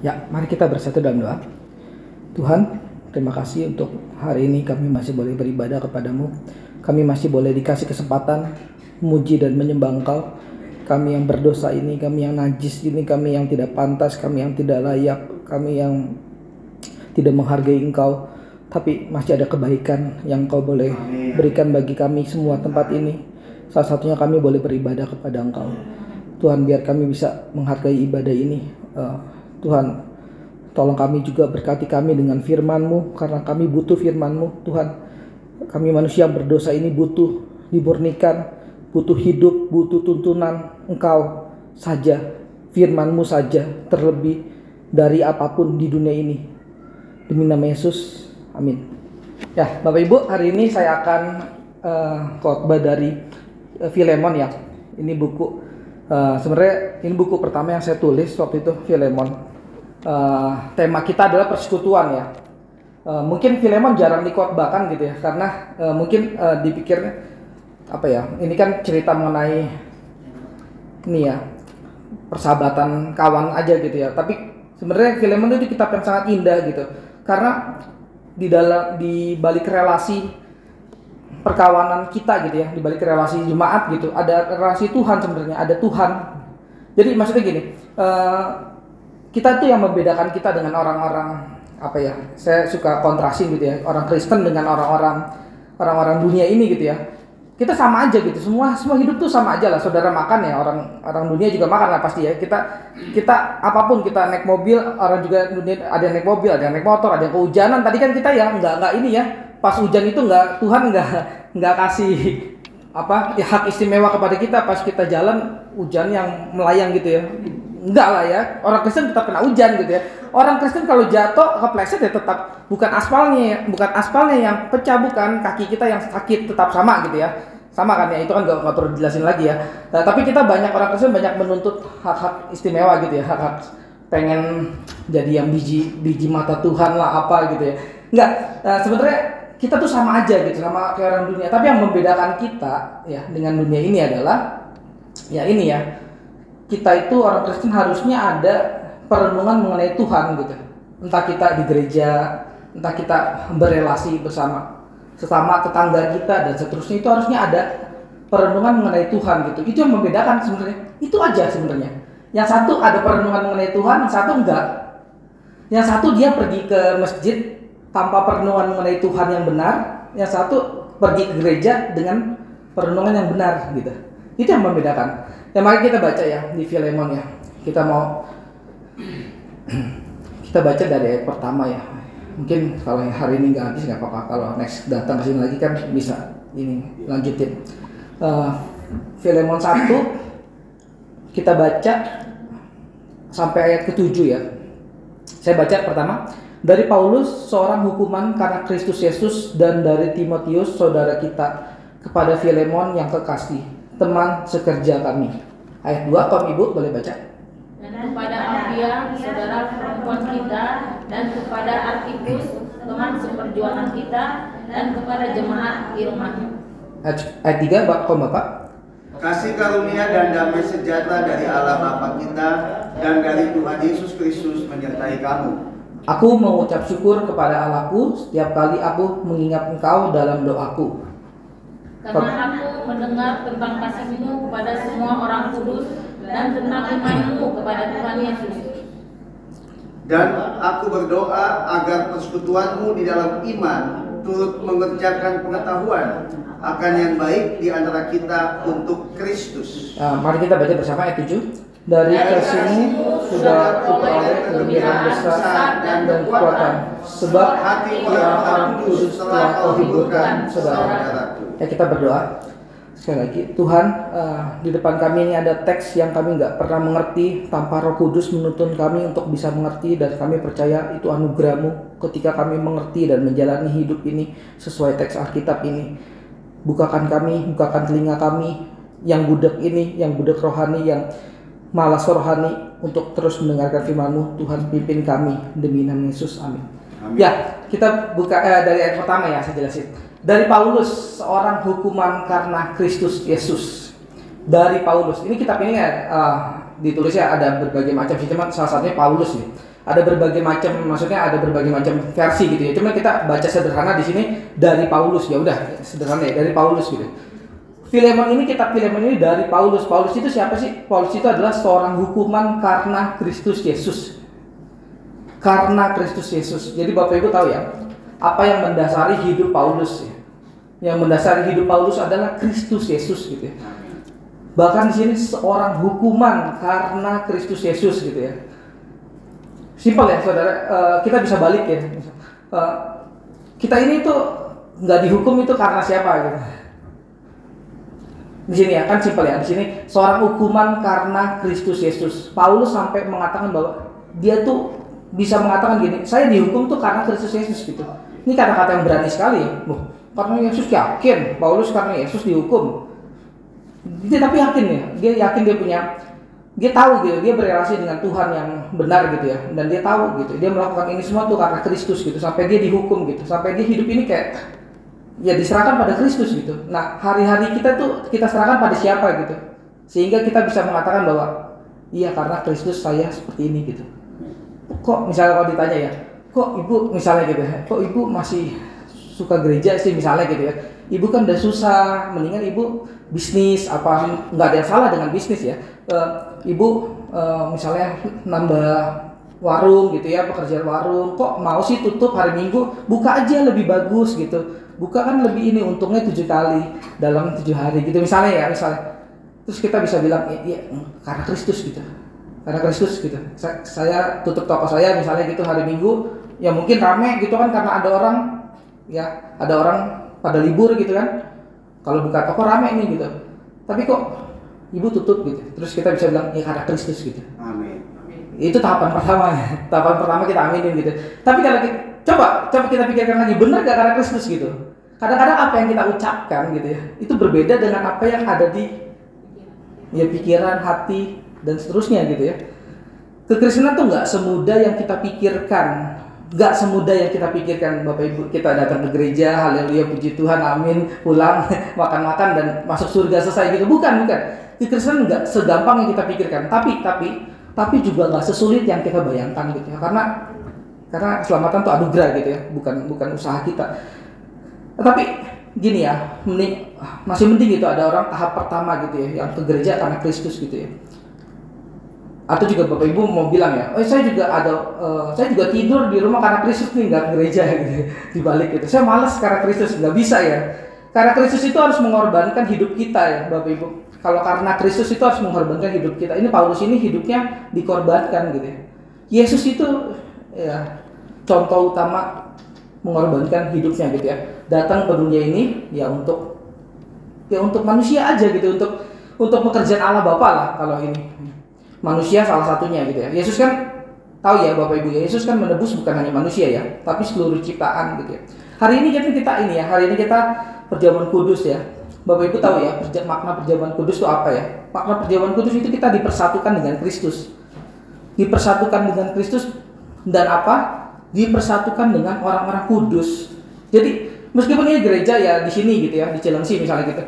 Ya, mari kita bersatu dalam doa. Tuhan, terima kasih untuk hari ini kami masih boleh beribadah kepadamu. Kami masih boleh dikasih kesempatan memuji dan menyembah Engkau. Kami yang berdosa ini, kami yang najis ini, kami yang tidak pantas, kami yang tidak layak, kami yang tidak menghargai Engkau. Tapi masih ada kebaikan yang Engkau boleh berikan bagi kami semua tempat ini. Salah satunya kami boleh beribadah kepada Engkau. Tuhan, biar kami bisa menghargai ibadah ini. Tuhan, tolong kami juga berkati kami dengan firman-Mu, karena kami butuh firman-Mu. Tuhan, kami manusia yang berdosa ini butuh dimurnikan, butuh hidup, butuh tuntunan Engkau saja, firman-Mu saja, terlebih dari apapun di dunia ini. Demi nama Yesus, amin. Ya, Bapak Ibu, hari ini saya akan khotbah dari Filemon ya. Ini buku, sebenarnya ini buku pertama yang saya tulis waktu itu, Filemon. Tema kita adalah persekutuan ya. Mungkin Filemon jarang dikhotbahkan gitu ya, karena mungkin dipikirnya apa ya, ini kan cerita mengenai ini ya, persahabatan kawan aja gitu ya. Tapi sebenarnya Filemon itu kitab yang sangat indah gitu, karena di balik relasi perkawanan kita gitu ya, di balik relasi jemaat gitu, ada relasi Tuhan sebenarnya, ada Tuhan. Jadi maksudnya gini, kita tuh yang membedakan kita dengan orang-orang apa ya? Saya suka kontrasin gitu ya, orang Kristen dengan orang-orang dunia ini gitu ya. Kita sama aja gitu, semua hidup tuh sama aja lah. Saudara makan ya, orang dunia juga makan lah pasti ya. Kita apapun, kita naik mobil, orang juga dunia, ada yang naik mobil, ada yang naik motor, ada yang kehujanan. Tadi kan kita ya nggak ini ya. Pas hujan itu Tuhan nggak kasih apa ya, hak istimewa kepada kita pas kita jalan hujan yang melayang gitu ya. Enggak lah ya, orang Kristen tetap kena hujan gitu ya. Orang Kristen kalau jatuh kepleset ya tetap bukan aspalnya yang pecah, bukan kaki kita yang sakit, tetap sama gitu ya. Sama kan ya, itu kan nggak perlu dijelasin lagi ya. Nah, tapi kita orang Kristen banyak menuntut hak-hak istimewa gitu ya, hak-hak pengen jadi yang biji mata Tuhan lah apa gitu ya. Enggak, sebenarnya kita tuh sama aja gitu, sama kayak orang dunia. Tapi yang membedakan kita ya dengan dunia ini adalah ya ini ya, kita itu orang Kristen harusnya ada perenungan mengenai Tuhan gitu. Entah kita di gereja, entah kita berelasi bersama sesama tetangga kita dan seterusnya, itu harusnya ada perenungan mengenai Tuhan gitu. Itu yang membedakan sebenarnya. Itu aja sebenarnya. Yang satu ada perenungan mengenai Tuhan, yang satu enggak. Yang satu dia pergi ke masjid tanpa perenungan mengenai Tuhan yang benar, yang satu pergi ke gereja dengan perenungan yang benar gitu. Itu yang membedakan. Ya, mari kita baca ya di Filemon ya. Kita baca dari ayat pertama ya. Mungkin kalau hari ini nggak habis nggak apa-apa. Kalau next datang ke sini lagi kan bisa ini lanjutin. Filemon 1 kita baca sampai ayat ke-7 ya. Saya baca pertama. Dari Paulus, seorang hukuman karena Kristus Yesus, dan dari Timotius, saudara kita, kepada Filemon yang kekasih, teman sekerja kami. Ayat 2, kaum ibu boleh baca. Dan kepada Apia, saudara perempuan kita, dan kepada Archippus, teman seperjuangan kita, dan kepada jemaat di rumahnya. Ayat 3, kaum bapak. Kasih karunia dan damai sejahtera dari Allah Bapa kita dan dari Tuhan Yesus Kristus menyertai kamu. Aku mengucap syukur kepada Allahku setiap kali aku mengingat engkau dalam doaku. Karena aku mendengar tentang kasih-Mu kepada semua orang kudus dan tentang iman-Mu kepada Tuhan Yesus. Dan aku berdoa agar persekutuan-Mu di dalam iman turut mengerjakan pengetahuan akan yang baik di antara kita untuk Kristus. Mari kita baca bersama ayat 7. Dari kasih-Mu sudah kuperoleh kegembiraan besar dan kekuatan, sebab hati orang kudus telah Kau hiburkan, saudara. Ya, kita berdoa sekali lagi. Tuhan, di depan kami ini ada teks yang kami nggak pernah mengerti, tanpa Roh Kudus menuntun kami untuk bisa mengerti, dan kami percaya itu anugerah-Mu ketika kami mengerti dan menjalani hidup ini sesuai teks Alkitab ini. Bukakan telinga kami yang budak ini, yang budak rohani, yang malas rohani, untuk terus mendengarkan firman-Mu. Tuhan, pimpin kami demi nama Yesus, amin. Ya, kita buka dari ayat pertama ya, saya jelasin. Dari Paulus, seorang hukuman karena Kristus Yesus. Dari Paulus, ini kitab ini ditulisnya ada berbagai macam sih, cuman salah satunya Paulus nih. Ada berbagai macam, maksudnya ada berbagai macam versi gitu ya. Cuma kita baca sederhana di sini dari Paulus, ya udah sederhana ya, dari Paulus gitu. Filemon ini, kitab Filemon ini dari Paulus. Paulus itu siapa sih? Paulus itu adalah seorang hukuman karena Kristus Yesus. Karena Kristus Yesus. Jadi Bapak Ibu tahu ya, apa yang mendasari hidup Paulus ya? Yang mendasari hidup Paulus adalah Kristus Yesus gitu ya. Bahkan di sini seorang hukuman karena Kristus Yesus gitu ya. Simpel ya saudara, kita bisa balik ya. Kita ini tuh nggak dihukum itu karena siapa gitu. Di sini ya kan simpel ya. Di sini seorang hukuman karena Kristus Yesus. Paulus sampai mengatakan bahwa dia tuh bisa mengatakan gini, saya dihukum tuh karena Kristus Yesus gitu. Ini kata-kata yang berani sekali ya. Karena Yesus yakin, Paulus karena Yesus dihukum. Dia tapi yakin ya, dia yakin dia tahu gitu, dia berrelasi dengan Tuhan yang benar gitu ya, dan dia tahu gitu, dia melakukan ini semua tuh karena Kristus gitu, sampai dia dihukum gitu, sampai dia hidup ini kayak ya diserahkan pada Kristus gitu. Nah hari-hari kita tuh kita serahkan pada siapa gitu, sehingga kita bisa mengatakan bahwa iya karena Kristus saya seperti ini gitu. Kok misalnya kalau ditanya ya, kok ibu misalnya gitu ya, kok ibu masih suka gereja sih misalnya gitu ya, ibu kan udah susah, mendingan ibu bisnis apa, nggak ada yang salah dengan bisnis ya. Ibu misalnya nambah warung gitu ya, pekerjaan warung, kok mau sih tutup hari Minggu, buka aja lebih bagus gitu, buka kan lebih ini untungnya 7 kali dalam 7 hari gitu misalnya ya, misalnya. Terus kita bisa bilang iya karena Kristus gitu, karena Kristus gitu, saya tutup toko saya misalnya gitu hari Minggu, ya mungkin rame gitu kan karena ada orang ya, ada orang pada libur gitu kan, kalau buka toko rame nih gitu, tapi kok ibu tutup gitu, terus kita bisa bilang ya karena Kristus gitu. Amin. Itu tahapan pertama ya, tahapan pertama kita aminin gitu. Tapi kalau coba kita pikirkan lagi, benar gak karena Kristus gitu? Kadang-kadang apa yang kita ucapkan gitu ya, itu berbeda dengan apa yang ada di ya pikiran, hati dan seterusnya gitu ya. Kekristenan tuh nggak semudah yang kita pikirkan. Gak semudah yang kita pikirkan Bapak Ibu. Kita datang ke gereja, haleluya, puji Tuhan, amin, pulang, makan-makan dan masuk surga selesai gitu. Bukan. Kekristenan gak segampang yang kita pikirkan. Tapi juga gak sesulit yang kita bayangkan gitu ya. Karena keselamatan itu anugerah gitu ya, bukan usaha kita. Tapi gini ya, masih mending gitu ada orang tahap pertama gitu ya, yang ke gereja karena Kristus gitu ya. Atau juga Bapak Ibu mau bilang ya, saya juga tidur di rumah karena Kristus nih, nggak ke gereja gitu, dibalik gitu. Saya malas karena Kristus, nggak bisa ya. Karena Kristus itu harus mengorbankan hidup kita ya Bapak Ibu. Kalau karena Kristus itu harus mengorbankan hidup kita. Ini Paulus ini hidupnya dikorbankan gitu ya. Yesus itu ya contoh utama mengorbankan hidupnya gitu ya. Datang ke dunia ini ya untuk manusia aja gitu, untuk pekerjaan Allah Bapa lah kalau ini. Manusia salah satunya gitu ya. Yesus kan tahu ya Bapak Ibu ya, Yesus kan menebus bukan hanya manusia ya, tapi seluruh ciptaan gitu ya. Hari ini kita perjamuan kudus ya. Bapak Ibu tahu ya, makna perjamuan kudus itu apa ya? Makna perjamuan kudus itu kita dipersatukan dengan Kristus. Dipersatukan dengan Kristus dan apa? Dipersatukan dengan orang-orang kudus. Jadi meskipun ini gereja ya di sini gitu ya, di Cilengsi misalnya gitu,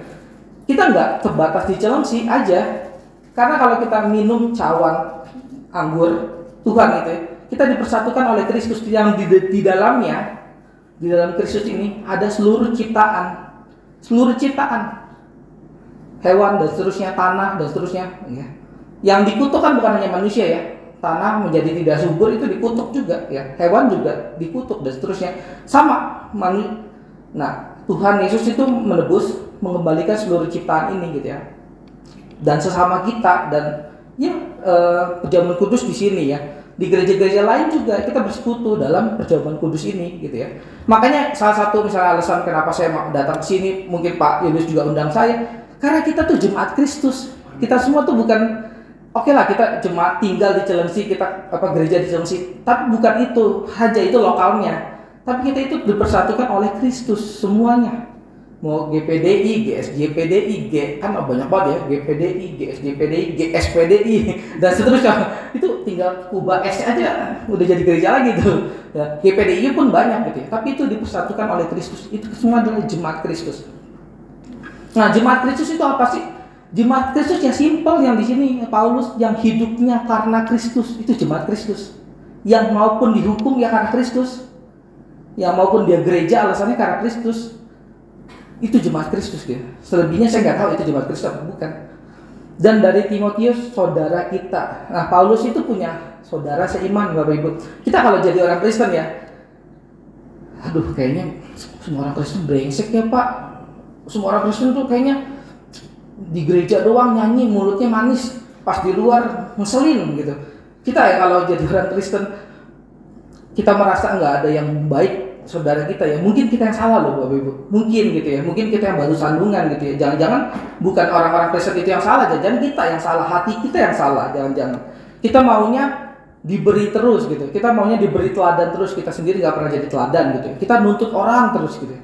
kita nggak terbatas di Cilengsi aja. Karena kalau kita minum cawan anggur Tuhan itu, kita dipersatukan oleh Kristus yang di dalamnya, di dalam Kristus ini ada seluruh ciptaan, hewan dan seterusnya, tanah dan seterusnya. Ya. Yang dikutuk kan bukan hanya manusia ya, tanah menjadi tidak subur itu dikutuk juga, ya. Hewan juga dikutuk dan seterusnya. Sama manusia. Nah, Tuhan Yesus itu menebus, mengembalikan seluruh ciptaan ini gitu ya. Dan sesama kita dan ya perjamuan kudus di sini ya, di gereja-gereja lain juga kita bersekutu dalam perjamuan kudus ini gitu ya. Makanya salah satu misalnya alasan kenapa saya datang ke sini, mungkin Pak Yunus juga undang saya, karena kita tuh jemaat Kristus. Kita semua tuh bukan oke lah kita jemaat tinggal di Cilengsi, kita gereja di Cilengsi, tapi bukan itu saja, itu lokalnya. Tapi kita itu dipersatukan oleh Kristus semuanya. Mau GPDI, GSJPDI, kan banyak banget ya, GPDI, GSJPDI, GSPDI dan seterusnya. Itu tinggal ubah S aja udah jadi gereja lagi tuh. Ya, GPDI pun banyak gitu ya. Tapi itu dipersatukan oleh Kristus. Itu semua adalah jemaat Kristus. Nah, jemaat Kristus itu apa sih? Jemaat Kristus ya simpel yang di sini Paulus yang hidupnya karena Kristus, itu jemaat Kristus. Yang maupun dihukum ya karena Kristus. Yang maupun dia gereja alasannya karena Kristus. Itu jemaat Kristus dia. Selebihnya saya nggak tahu itu jemaat Kristus atau bukan. Dan dari Timotius, saudara kita. Nah, Paulus itu punya saudara seiman, Bapak Ibu. Kita kalau jadi orang Kristen ya, aduh kayaknya semua orang Kristen brengsek ya Pak. Semua orang Kristen tuh kayaknya di gereja doang nyanyi, mulutnya manis, pas di luar ngeselin gitu. Kita ya kalau jadi orang Kristen, kita merasa nggak ada yang baik saudara kita ya, mungkin kita yang salah loh Bapak Ibu, mungkin gitu ya, mungkin kita yang baru sandungan gitu ya, jangan-jangan bukan orang-orang Kristen itu yang salah, jangan kita yang salah, hati kita yang salah, jangan-jangan kita maunya diberi terus gitu, kita maunya diberi teladan terus, kita sendiri nggak pernah jadi teladan gitu, kita nuntut orang terus gitu.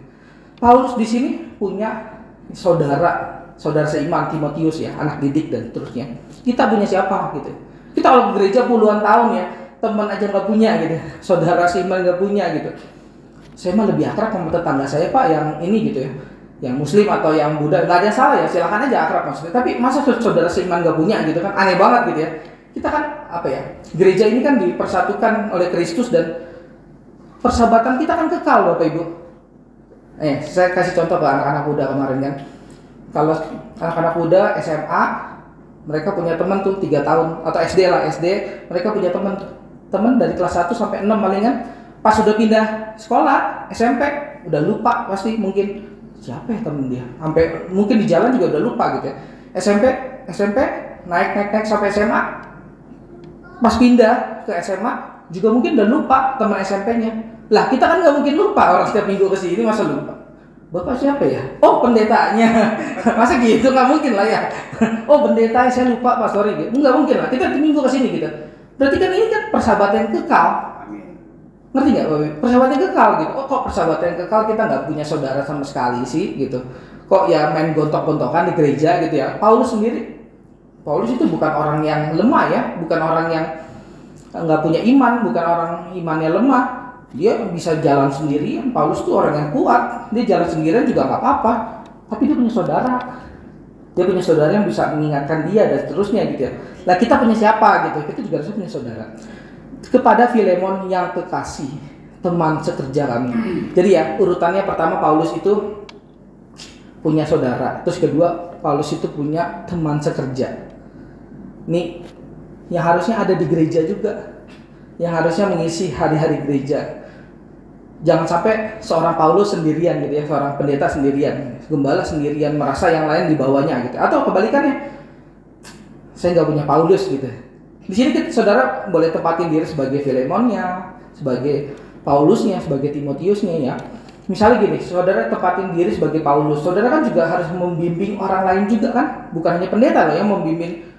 Paulus di sini punya saudara seiman Timotius ya, anak didik dan seterusnya. Kita punya siapa gitu? Kita kalau ke gereja puluhan tahun ya, teman aja nggak punya gitu, saudara seiman nggak punya gitu. Saya mah lebih akrab sama tetangga saya Pak yang ini gitu ya, yang Muslim atau yang Buddha, nggak ada yang salah ya, silakan aja akrab maksudnya. Tapi masa saudara seiman nggak punya gitu kan, aneh banget gitu ya. Kita kan apa ya, gereja ini kan dipersatukan oleh Kristus dan persahabatan kita kan kekal Bapak Ibu. Saya kasih contoh ke anak-anak muda kemarin kan. Kalau anak-anak muda SMA, mereka punya teman tuh 3 tahun atau SD lah, SD mereka punya teman dari kelas 1 sampai 6 palingan. Pas sudah pindah sekolah SMP udah lupa pasti, mungkin siapa ya temen dia, sampai mungkin di jalan juga udah lupa gitu ya. SMP naik sampai SMA, pas pindah ke SMA juga mungkin udah lupa teman SMP-nya. Lah kita kan nggak mungkin lupa, orang setiap minggu kesini masa lupa. Bapak siapa ya? Oh pendetanya. Masa gitu, nggak mungkin lah ya. Oh pendeta saya lupa Pak, sorry gitu. Nggak mungkin lah, kita minggu kesini gitu. Berarti kan ini kan persahabatan yang kekal. Ngerti nggak Bapak? Persahabatan yang kekal gitu. Oh kok persahabatan yang kekal, kita nggak punya saudara sama sekali sih gitu. Kok ya main gontok-gontokan di gereja gitu ya. Paulus itu bukan orang yang lemah ya, bukan orang yang nggak punya iman, bukan orang imannya lemah. Dia bisa jalan sendirian. Paulus tuh orang yang kuat, dia jalan sendirian juga nggak apa-apa. Tapi dia punya saudara. Dia punya saudara yang bisa mengingatkan dia dan seterusnya gitu ya. Lah kita punya siapa gitu? Kita juga harus punya saudara. Kepada Filemon yang kekasih, teman sekerja kami. Jadi ya urutannya pertama Paulus itu punya saudara. Terus kedua Paulus itu punya teman sekerja. Nih yang harusnya ada di gereja juga, yang harusnya mengisi hari-hari gereja. Jangan sampai seorang Paulus sendirian gitu ya, seorang pendeta sendirian, gembala sendirian, merasa yang lain di bawahnya gitu. Atau kebalikannya, saya nggak punya Paulus gitu. Di sini saudara boleh tempatin diri sebagai Filemonnya, sebagai Paulusnya, sebagai Timotiusnya ya. Misalnya gini, saudara tempatin diri sebagai Paulus. Saudara kan juga harus membimbing orang lain juga kan, bukan hanya pendeta loh yang membimbing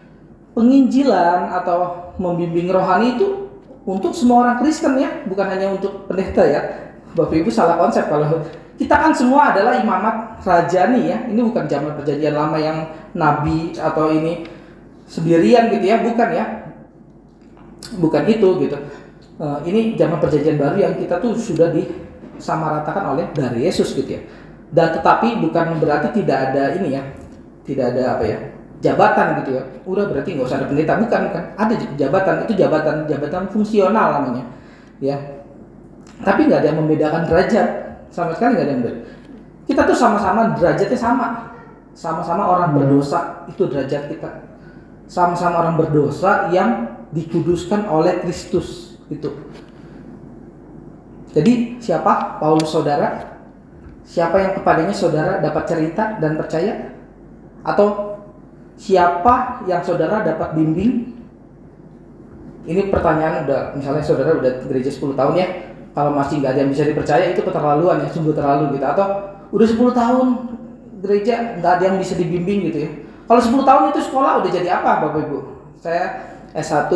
penginjilan atau membimbing rohani itu untuk semua orang Kristen ya, bukan hanya untuk pendeta ya. Bapak Ibu salah konsep kalau kita kan semua adalah imamat rajani ya. Ini bukan zaman perjanjian lama yang nabi atau ini sendirian gitu ya, bukan ya. Bukan itu gitu. Ini zaman perjanjian baru yang kita tuh sudah disamaratakan oleh dari Yesus gitu ya. Dan tetapi bukan berarti tidak ada ini ya, tidak ada apa ya, jabatan gitu ya. Udah berarti nggak usah ada pendeta, bukan. Ada jabatan, itu jabatan fungsional namanya ya. Tapi nggak ada yang membedakan derajat, sama sekali nggak ada yang membedakan. Kita tuh sama-sama derajatnya sama-sama orang berdosa, itu derajat kita. Sama-sama orang berdosa yang dikuduskan oleh Kristus itu. Jadi siapa Paulus saudara? Siapa yang kepadanya saudara dapat cerita dan percaya? Atau siapa yang saudara dapat bimbing? Ini pertanyaan misalnya saudara udah gereja 10 tahun ya. Kalau masih nggak ada yang bisa dipercaya, itu keterlaluan ya, sungguh terlalu gitu. Atau udah 10 tahun gereja nggak ada yang bisa dibimbing gitu ya. Kalau 10 tahun itu sekolah udah jadi apa Bapak Ibu? Saya S1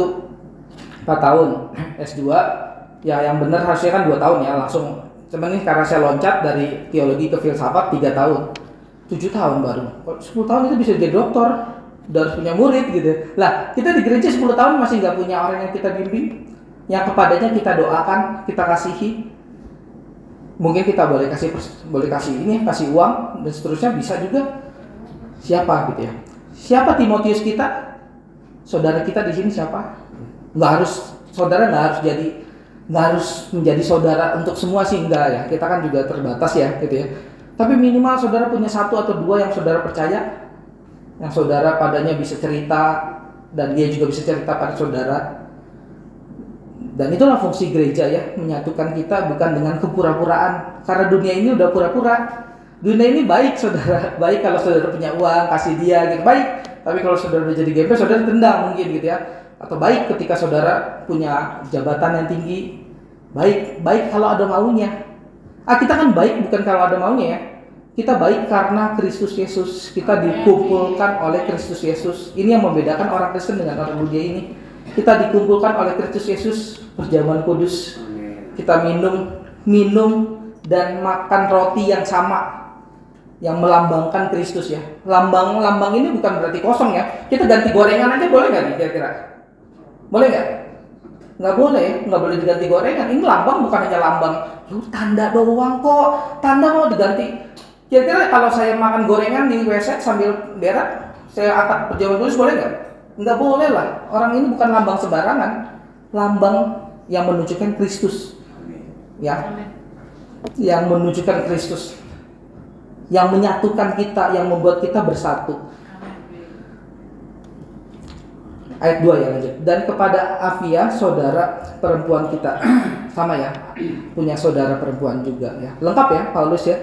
4 tahun, S2 ya yang benar harusnya kan 2 tahun ya langsung. Cuman ini karena saya loncat dari teologi ke filsafat 3 tahun, 7 tahun baru. 10 tahun itu bisa jadi doktor, udah harus punya murid gitu. Lah kita di gereja 10 tahun masih nggak punya orang yang kita bimbing, yang kepadanya kita doakan, kita kasihi. Mungkin kita boleh kasih ini, kasih uang dan seterusnya, bisa juga. Siapa gitu ya? Siapa Timotius kita? Saudara kita di sini siapa? Nggak harus saudara nggak harus menjadi saudara untuk semua sih, enggak ya. Kita kan juga terbatas ya gitu ya. Tapi minimal saudara punya 1 atau 2 yang saudara percaya, yang saudara padanya bisa cerita dan dia juga bisa cerita pada saudara. Dan itulah fungsi gereja ya, menyatukan kita bukan dengan kepura-puraan. Karena dunia ini udah pura-pura. Dunia ini baik saudara, baik kalau saudara punya uang kasih dia gitu, baik. Tapi kalau saudara udah jadi gembel, saudara tendang mungkin gitu ya. Atau baik ketika saudara punya jabatan yang tinggi, baik kalau ada maunya. Kita kan baik bukan kalau ada maunya ya. Kita baik karena Kristus Yesus. Kita dikumpulkan oleh Kristus Yesus. Ini yang membedakan orang Kristen dengan orang dunia ini. Kita dikumpulkan oleh Kristus Yesus, perjamuan kudus. Kita minum dan makan roti yang sama, yang melambangkan Kristus ya. Lambang ini bukan berarti kosong ya. Kita ganti gorengan aja boleh nggak nih kira-kira? Boleh nggak? Nggak boleh ya, nggak boleh diganti gorengan. Ini lambang bukan hanya lambang. Lu tanda doang kok, tanda mau diganti. Kira-kira kalau saya makan gorengan di WC sambil berak, saya angkat perjamuan kudus boleh nggak? Nggak boleh lah. Orang ini bukan lambang sembarangan, lambang yang menunjukkan Kristus, ya, yang menunjukkan Kristus, yang menyatukan kita, yang membuat kita bersatu. Ayat 2 ya lanjut. Dan kepada Afia saudara perempuan kita, sama ya, punya saudara perempuan juga ya. Lengkap ya Paulus ya.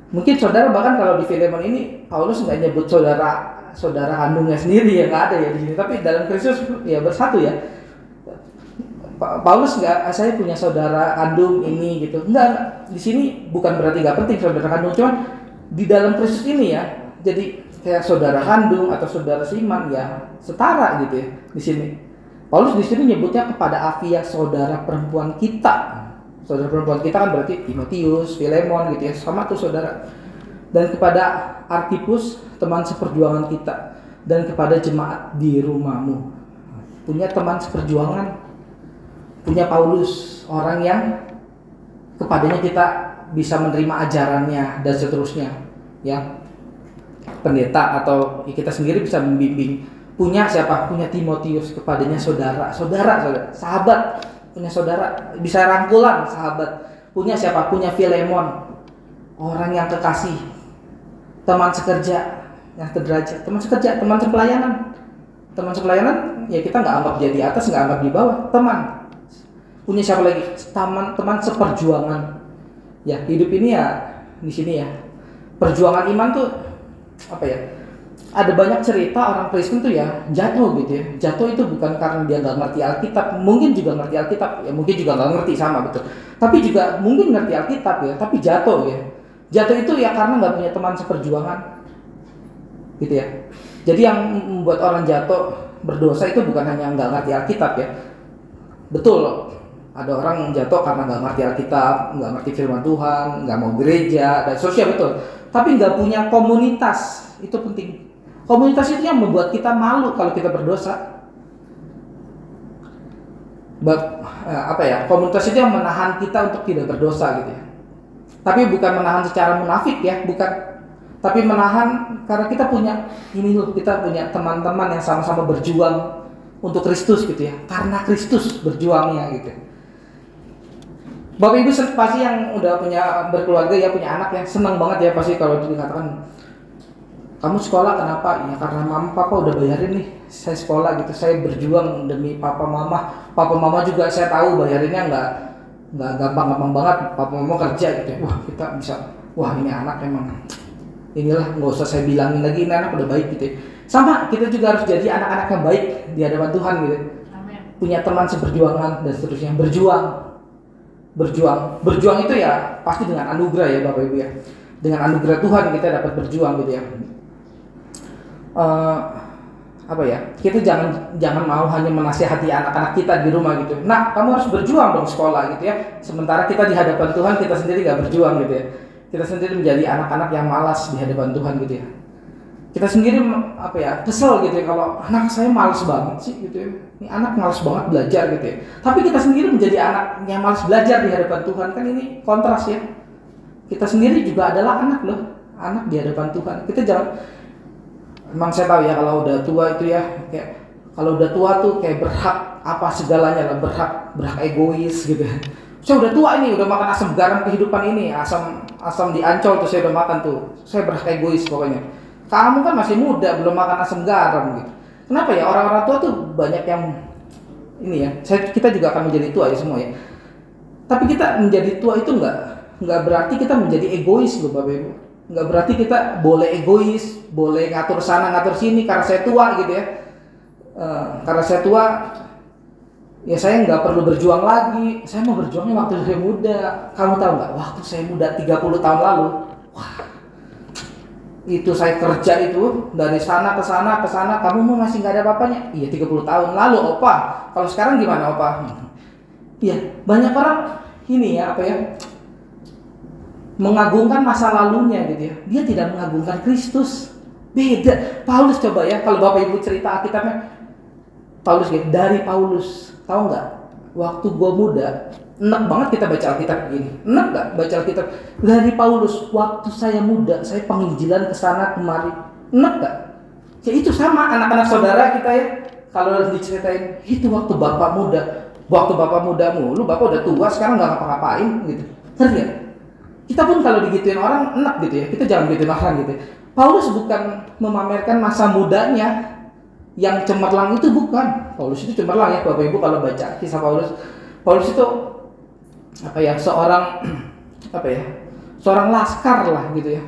Mungkin saudara bahkan kalau di Filemon ini Paulus nggak nyebut saudara kandungnya sendiri ya, nggak ada ya di sini. Tapi dalam Kristus ya bersatu ya. Paulus nggak, saya punya saudara kandung ini gitu. Enggak. Di sini bukan berarti nggak penting saudara kandung, cuman di dalam Kristus ini ya. Jadi kayak saudara kandung atau saudara seiman ya setara gitu ya di sini. Paulus di sini nyebutnya kepada Afia saudara perempuan kita. Saudara perempuan kita kan berarti Timotius, Filemon gitu ya, sama tuh saudara. Dan kepada Arkhipus teman seperjuangan kita, dan kepada jemaat di rumahmu. Punya teman seperjuangan, punya Paulus, orang yang kepadanya kita bisa menerima ajarannya dan seterusnya ya. Pendeta atau kita sendiri bisa membimbing. Punya siapa? Punya Timotius, kepadanya saudara, sahabat. Punya saudara, bisa rangkulan sahabat. Punya siapa? Punya Filemon, orang yang kekasih, teman sekerja yang sederajat, teman sekerja, teman sepelayanan. Teman sepelayanan ya kita nggak anggap dia di atas, nggak anggap di bawah, teman. Punya siapa lagi? Teman seperjuangan. Ya hidup ini ya di sini ya. Perjuangan iman tuh apa ya? Ada banyak cerita orang Kristen tuh ya jatuh gitu ya. Jatuh itu bukan karena dia nggak ngerti Alkitab, mungkin juga ngerti Alkitab, ya mungkin juga nggak ngerti sama betul. Tapi juga mungkin ngerti Alkitab ya, tapi jatuh ya. Jatuh itu ya karena nggak punya teman seperjuangan, gitu ya. Jadi yang membuat orang jatuh berdosa itu bukan hanya nggak ngerti Alkitab ya. Betul, ada orang yang jatuh karena nggak ngerti Alkitab, nggak ngerti firman Tuhan, nggak mau gereja dan seterusnya betul. Tapi nggak punya komunitas, itu penting. Komunitas itu yang membuat kita malu kalau kita berdosa. Komunitas itu yang menahan kita untuk tidak berdosa gitu ya. Tapi bukan menahan secara munafik ya, bukan. Tapi menahan karena kita punya kita punya teman-teman yang sama-sama berjuang untuk Kristus gitu ya. Karena Kristus berjuangnya gitu. Bapak Ibu pasti yang udah punya berkeluarga ya, punya anak yang senang banget ya pasti kalau dikatakan kamu sekolah kenapa? Ya karena mama papa udah bayarin nih saya sekolah gitu. Saya berjuang demi papa mama. Papa mama juga saya tahu bayarinnya nggak gampang banget. Papa mama kerja gitu. Wah kita bisa. Wah ini anak emang inilah, nggak usah saya bilangin lagi, ini anak udah baik gitu. Sama kita juga harus jadi anak-anak yang baik di hadapan Tuhan gitu. Amen. Punya teman seperjuangan dan seterusnya. Berjuang itu ya pasti dengan anugerah ya Bapak Ibu ya. Dengan anugerah Tuhan kita dapat berjuang gitu ya. Kita jangan mau hanya menasihati anak-anak kita di rumah gitu. Nah, kamu harus berjuang dong sekolah gitu ya. Sementara kita di hadapan Tuhan kita sendiri gak berjuang gitu ya. Kita sendiri menjadi anak-anak yang malas di hadapan Tuhan gitu ya. Kita sendiri kesel gitu ya kalau anak saya malas banget sih gitu ya. Ini anak malas banget belajar gitu ya. Tapi kita sendiri menjadi anak yang malas belajar di hadapan Tuhan, kan ini kontras ya. Kita sendiri juga adalah anak loh, anak di hadapan Tuhan. Kita jangan. Emang saya tahu ya kalau udah tua itu ya kayak kalau udah tua tuh kayak berhak apa segalanya lah, berhak egois gitu. Saya udah tua ini, udah makan asam garam kehidupan ini, asam di Ancol tuh saya udah makan tuh. Saya berhak egois pokoknya. Kamu kan masih muda, belum makan asam garam gitu. Kenapa ya orang-orang tua tuh banyak yang ini ya. Kita juga akan menjadi tua ya semua ya. Tapi kita menjadi tua itu nggak berarti kita menjadi egois loh Bapak Ibu. Nggak berarti kita boleh egois, boleh ngatur sana ngatur sini karena saya tua gitu ya. Karena saya tua, ya saya nggak perlu berjuang lagi. Saya mau berjuangnya waktu saya muda. Kamu tahu nggak? Waktu saya muda 30 tahun lalu, wah, itu saya kerja itu dari sana ke sana. Kamu mau masih nggak ada apa-apanya? Iya 30 tahun lalu, Opa. Kalau sekarang gimana, Opa? Iya, banyak orang ini ya apa ya? Mengagungkan masa lalunya gitu ya. Dia tidak mengagungkan Kristus. Beda. Paulus coba ya, kalau Bapak Ibu cerita Alkitabnya, Paulus gitu, dari Paulus, tahu nggak? Waktu gua muda, enak banget kita baca Alkitab begini. Enak nggak baca Alkitab? Dari Paulus, waktu saya muda, saya penginjilan ke sana kemari. Enak nggak? Ya itu sama anak-anak saudara kita ya. Kalau diceritain, itu waktu bapak muda. Waktu bapak muda mulu, bapak udah tua, sekarang nggak ngapa-ngapain gitu. Ngerti ya? Kita pun kalau digituin orang enak gitu ya. Kita jangan gituin orang gitu ya. Paulus bukan memamerkan masa mudanya yang cemerlang, itu bukan. Paulus itu cemerlang ya Bapak Ibu kalau baca kisah Paulus. Paulus itu apa ya, seorang apa ya, seorang laskar lah gitu ya.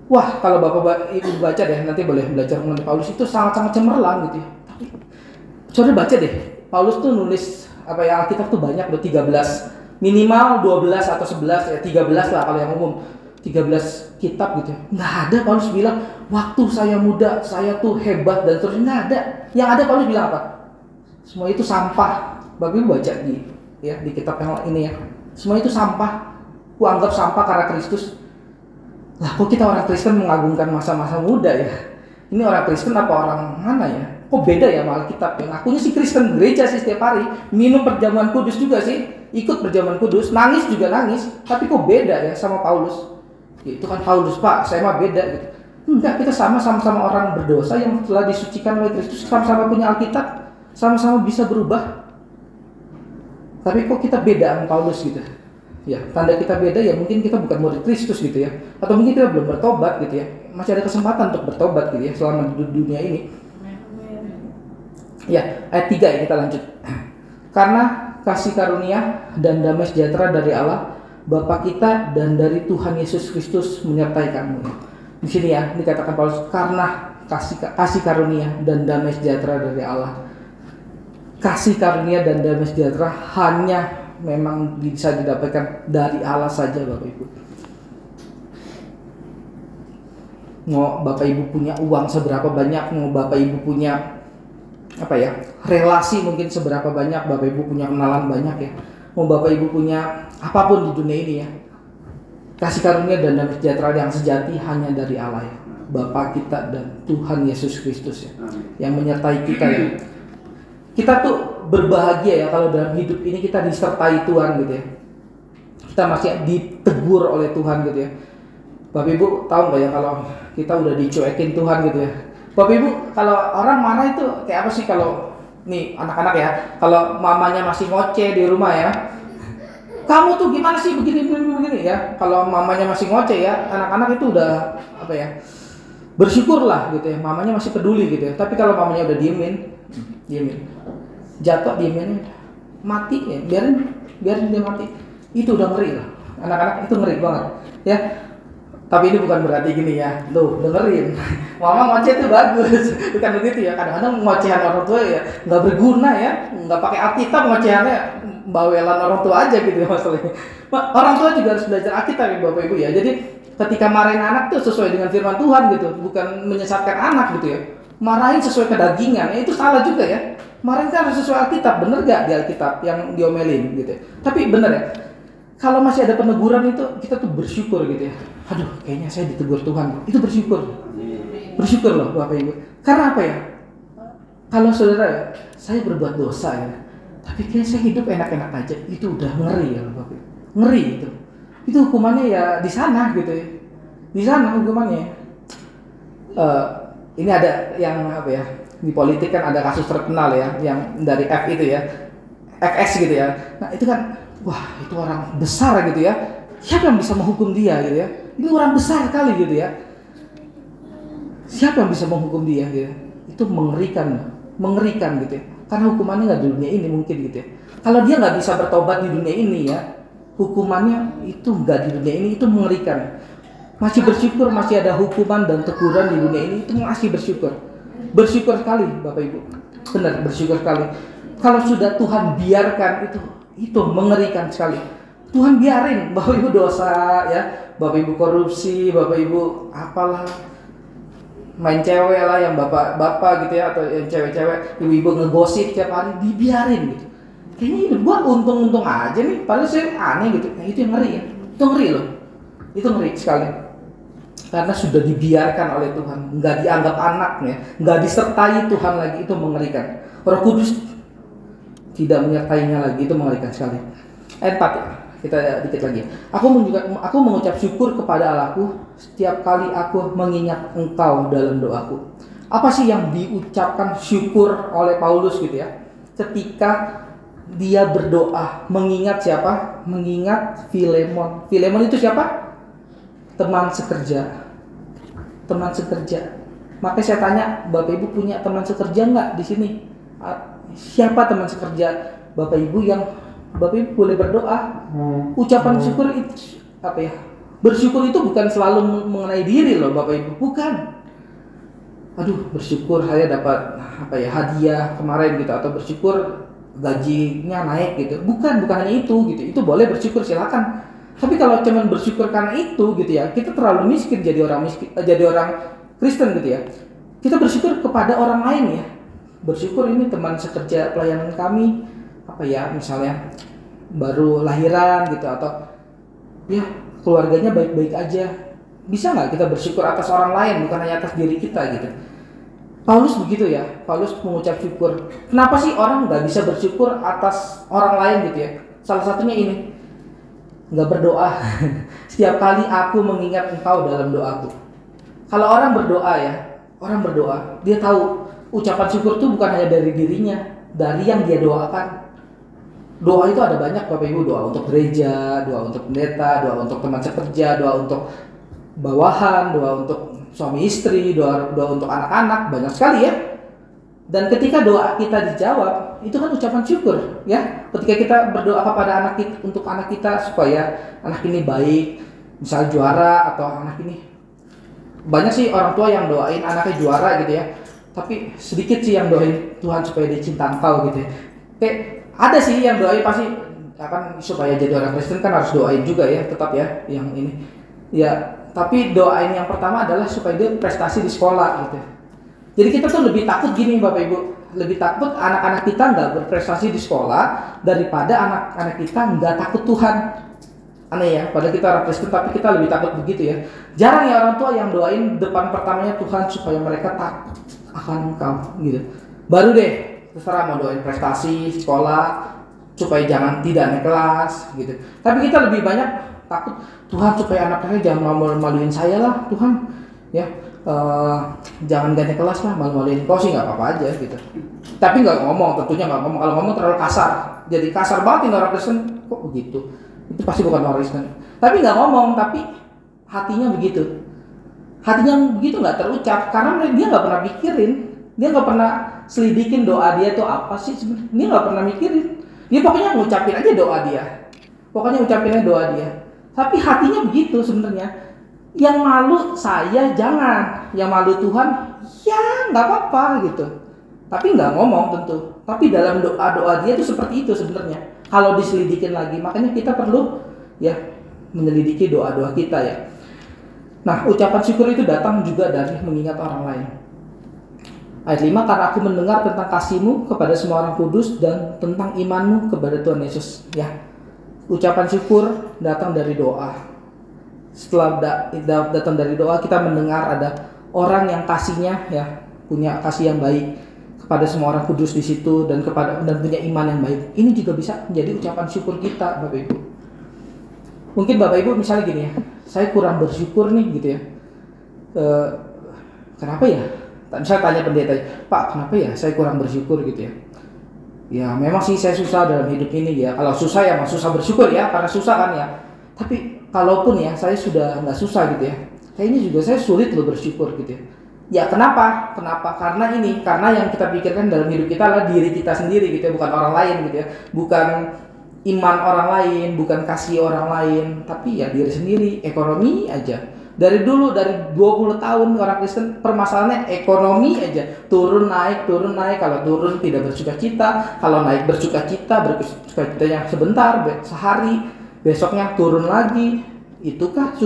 Wah kalau Bapak Ibu baca deh, nanti boleh belajar mengenai Paulus, itu sangat-sangat cemerlang gitu ya. Tapi coba baca deh, Paulus tuh nulis apa ya, Alkitab tuh banyak loh, 13 minimal 12 atau 11 ya, 13 lah kalau yang umum, 13 kitab gitu ya. Nggak ada Paulus bilang waktu saya muda saya tuh hebat dan terus, nggak ada. Yang ada Paulus bilang apa? Semua itu sampah. Bapak Ibu baca di kitab yang ini ya. Semua itu sampah. Ku anggap sampah karena Kristus. Lah kok kita orang Kristen mengagungkan masa-masa muda ya? Ini orang Kristen apa orang mana ya? Kok beda ya sama Alkitab ya? Akunya sih Kristen, gereja sih setiap hari, minum perjamuan kudus juga sih, ikut perjamuan kudus, nangis juga nangis. Tapi kok beda ya sama Paulus? Itu kan Paulus, Pak, saya mah beda gitu. Enggak, kita sama-sama orang berdosa yang telah disucikan oleh Kristus, sama-sama punya Alkitab, sama-sama bisa berubah. Tapi kok kita beda sama Paulus gitu? Ya, tanda kita beda ya mungkin kita bukan murid Kristus gitu ya. Atau mungkin kita belum bertobat gitu ya. Masih ada kesempatan untuk bertobat gitu ya selama di dunia ini. Ya, ayat 3 ya, kita lanjut. Karena kasih karunia dan damai sejahtera dari Allah Bapa kita dan dari Tuhan Yesus Kristus menyertai kamu. Di sini ya dikatakan Paulus, karena kasih karunia dan damai sejahtera dari Allah. Kasih karunia dan damai sejahtera hanya memang bisa didapatkan dari Allah saja Bapak Ibu. Mau Bapak Ibu punya uang seberapa banyak, mau Bapak Ibu punya apa ya, relasi mungkin seberapa banyak, Bapak Ibu punya kenalan banyak ya, mau Bapak Ibu punya apapun di dunia ini ya, kasih karunia dan damai sejahtera yang sejati hanya dari Allah ya, Bapa kita dan Tuhan Yesus Kristus ya, yang menyertai kita ya. Kita tuh berbahagia ya kalau dalam hidup ini kita disertai Tuhan gitu ya. Kita masih ditegur oleh Tuhan gitu ya. Bapak Ibu tahu nggak ya kalau kita udah dicuekin Tuhan gitu ya. Bapak Ibu kalau orang marah itu kayak apa sih, kalau nih anak-anak ya, kalau mamanya masih ngoceh di rumah ya, kamu tuh gimana sih begini ya. Kalau mamanya masih ngoceh ya, anak-anak itu udah apa ya, bersyukurlah gitu ya, mamanya masih peduli gitu ya. Tapi kalau mamanya udah diemin, jatuh diemin, mati ya, biarin dia mati, itu udah ngeri lah. Anak-anak itu ngeri banget ya. Tapi ini bukan berarti gini ya, tuh dengerin, mama ngoceh itu bagus, bukan begitu ya. Kadang-kadang ngocehan orang tua ya nggak berguna ya, nggak pakai Alkitab, ngocehannya bawelan orang tua aja gitu ya masalahnya. Orang tua juga harus belajar Alkitab ya Bapak Ibu ya. Jadi ketika marahin anak tuh sesuai dengan firman Tuhan gitu, bukan menyesatkan anak gitu ya. Marahin sesuai kedagingan, ya itu salah juga ya. Marahin kan harus sesuai Alkitab, bener gak di Alkitab yang diomelin gitu ya. Tapi bener ya, kalau masih ada peneguran itu kita tuh bersyukur gitu ya. Aduh, kayaknya saya ditegur Tuhan. Itu bersyukur. Bersyukur loh Bapak Ibu. Karena apa ya? Kalau saudara, saya berbuat dosa ya, tapi kayaknya saya hidup enak-enak aja. Itu udah ngeri ya Bapak Ibu. Ngeri itu. Itu hukumannya ya di sana gitu ya. Di sana hukumannya. Ini ada yang apa ya? Di politik kan ada kasus terkenal ya, yang dari F itu ya, FS gitu ya. Nah itu kan, wah itu orang besar gitu ya. Siapa yang bisa menghukum dia gitu ya? Ini orang besar kali gitu ya. Siapa yang bisa menghukum dia gitu? Itu mengerikan gitu ya. Karena hukumannya nggak di dunia ini mungkin gitu ya. Kalau dia nggak bisa bertobat di dunia ini ya, hukumannya itu nggak di dunia ini, itu mengerikan. Masih bersyukur masih ada hukuman dan teguran di dunia ini, itu masih bersyukur. Bersyukur sekali Bapak Ibu. Benar, bersyukur sekali. Kalau sudah Tuhan biarkan itu mengerikan sekali. Tuhan biarin Bapak Ibu dosa ya, Bapak Ibu korupsi, Bapak Ibu apalah, main cewek lah yang bapak gitu ya, atau yang cewek-cewek, ibu-ibu ngegosip tiap hari, dibiarin gitu. Kayaknya hidup gua untung-untung aja nih, padahal saya aneh gitu. Nah itu yang ngeri ya, itu ngeri loh, itu ngeri sekali. Karena sudah dibiarkan oleh Tuhan, nggak dianggap anaknya, nggak disertai Tuhan lagi, itu mengerikan. Roh Kudus tidak menyertainya lagi, itu mengerikan sekali. Ayat 4 ya, kita dikit lagi. Aku mengucap syukur kepada Allahku setiap kali aku mengingat Engkau dalam doaku. Apa sih yang diucapkan syukur oleh Paulus gitu ya? Ketika dia berdoa, mengingat siapa? Mengingat Filemon. Filemon itu siapa? Teman sekerja. Teman sekerja. Makanya saya tanya, Bapak Ibu punya teman sekerja nggak di sini? Siapa teman sekerja Bapak Ibu yang Bapak Ibu boleh berdoa? Ucapan syukur itu apa ya? Bersyukur itu bukan selalu mengenai diri loh Bapak Ibu, bukan. Aduh, bersyukur saya dapat apa ya, hadiah kemarin gitu, atau bersyukur gajinya naik gitu. Bukan hanya itu gitu. Itu boleh bersyukur, silakan. Tapi kalau cuman bersyukur karena itu gitu ya, kita terlalu miskin jadi orang Kristen gitu ya. Kita bersyukur kepada orang lain ya. Bersyukur ini teman sekerja pelayanan kami apa ya, misalnya baru lahiran gitu, atau ya keluarganya baik-baik aja. Bisa nggak kita bersyukur atas orang lain, bukan hanya atas diri kita gitu? Paulus begitu ya, Paulus mengucap syukur. Kenapa sih orang nggak bisa bersyukur atas orang lain gitu ya? Salah satunya ini, nggak berdoa. Setiap kali aku mengingat Engkau dalam doaku. Kalau orang berdoa ya, dia tahu ucapan syukur itu bukan hanya dari dirinya, dari yang dia doakan. Doa itu ada banyak Bapak Ibu, doa untuk gereja, doa untuk pendeta, doa untuk teman sekerja, doa untuk bawahan, doa untuk suami istri, doa untuk anak-anak, banyak sekali ya. Dan ketika doa kita dijawab, itu kan ucapan syukur ya. Ketika kita berdoa kepada untuk anak kita supaya anak ini baik, misal juara, atau anak ini, banyak sih orang tua yang doain anaknya juara gitu ya. Tapi sedikit sih yang doain Tuhan supaya dia cinta Engkau gitu ya. Ada sih yang doain pasti akan supaya jadi orang Kristen kan harus doain juga ya, tetap ya yang ini. Ya, tapi doain yang pertama adalah supaya dia prestasi di sekolah gitu. Jadi kita tuh lebih takut gini Bapak Ibu, lebih takut anak-anak kita nggak berprestasi di sekolah daripada anak-anak kita nggak takut Tuhan. Aneh ya, padahal kita orang Kristen tapi kita lebih takut begitu ya. Jarang ya orang tua yang doain depan pertamanya Tuhan supaya mereka takut akan Engkau gitu. Baru deh terserah mau doain prestasi sekolah supaya tidak naik kelas gitu. Tapi kita lebih banyak takut Tuhan supaya anak saya jangan malu-maluin saya lah Tuhan ya. Jangan gak naik kelas lah, malu-maluin kau sih nggak apa-apa aja gitu. Tapi nggak ngomong, tentunya nggak ngomong. Kalau ngomong terlalu kasar, jadi kasar banget ini orang Kristen. Kok begitu? Itu pasti bukan orang Kristen. Tapi nggak ngomong, tapi hatinya begitu. Hatinya begitu nggak terucap karena dia nggak pernah mikirin, dia nggak pernah selidikin doa dia tuh apa sih sebenarnya. Dia nggak pernah mikirin. Dia pokoknya ngucapin aja doa dia. Pokoknya ucapinnya doa dia. Tapi hatinya begitu sebenarnya. Yang malu saya jangan, yang malu Tuhan ya nggak apa-apa gitu. Tapi nggak ngomong tentu. Tapi dalam doa dia tuh seperti itu sebenarnya. Kalau diselidikin lagi, makanya kita perlu ya menyelidiki doa-doa kita ya. Nah, ucapan syukur itu datang juga dari mengingat orang lain. Ayat 5, karena aku mendengar tentang kasih-Mu kepada semua orang kudus dan tentang iman-Mu kepada Tuhan Yesus. Ya, ucapan syukur datang dari doa. Setelah datang dari doa, kita mendengar ada orang yang kasihnya ya punya kasih yang baik kepada semua orang kudus di situ dan punya iman yang baik. Ini juga bisa menjadi ucapan syukur kita, Bapak Ibu. Mungkin Bapak Ibu misalnya gini ya, saya kurang bersyukur nih gitu ya. Kenapa ya? Misalnya tanya pendeta, Pak kenapa ya saya kurang bersyukur gitu ya. Ya memang sih saya susah dalam hidup ini ya. Kalau susah ya susah bersyukur ya, karena susah kan ya. Tapi kalaupun ya saya sudah nggak susah gitu ya, kayaknya juga saya sulit loh bersyukur gitu ya. Ya kenapa? Karena yang kita pikirkan dalam hidup kita adalah diri kita sendiri gitu ya, bukan orang lain gitu ya. Bukan iman orang lain, bukan kasih orang lain, tapi ya diri sendiri, ekonomi aja. Dari dulu, dari 20 tahun orang Kristen permasalahannya ekonomi aja. Turun naik, kalau turun tidak bersukacita, kalau naik bersukacita yang sebentar, sehari, besoknya turun lagi. Itukah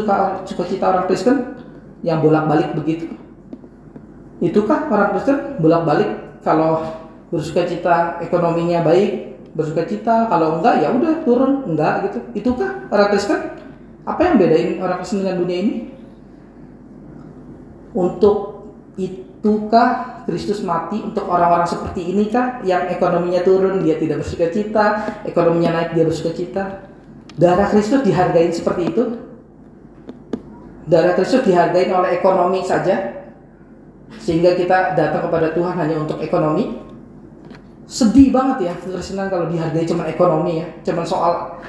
sukacita orang Kristen yang bolak-balik begitu? Itukah orang Kristen bolak-balik kalau bersukacita ekonominya baik, bersukacita, kalau enggak ya udah turun, enggak gitu. Itukah orang Kristen? Apa yang bedain orang Kristen dengan dunia ini? Untuk itukah Kristus mati untuk orang-orang seperti ini kah yang ekonominya turun dia tidak bersukacita, ekonominya naik dia bersukacita? Darah Kristus dihargain seperti itu? Darah Kristus dihargain oleh ekonomi saja? Sehingga kita datang kepada Tuhan hanya untuk ekonomi? Sedih banget ya kekristenan kalau dihargai cuma ekonomi ya, cuma soal.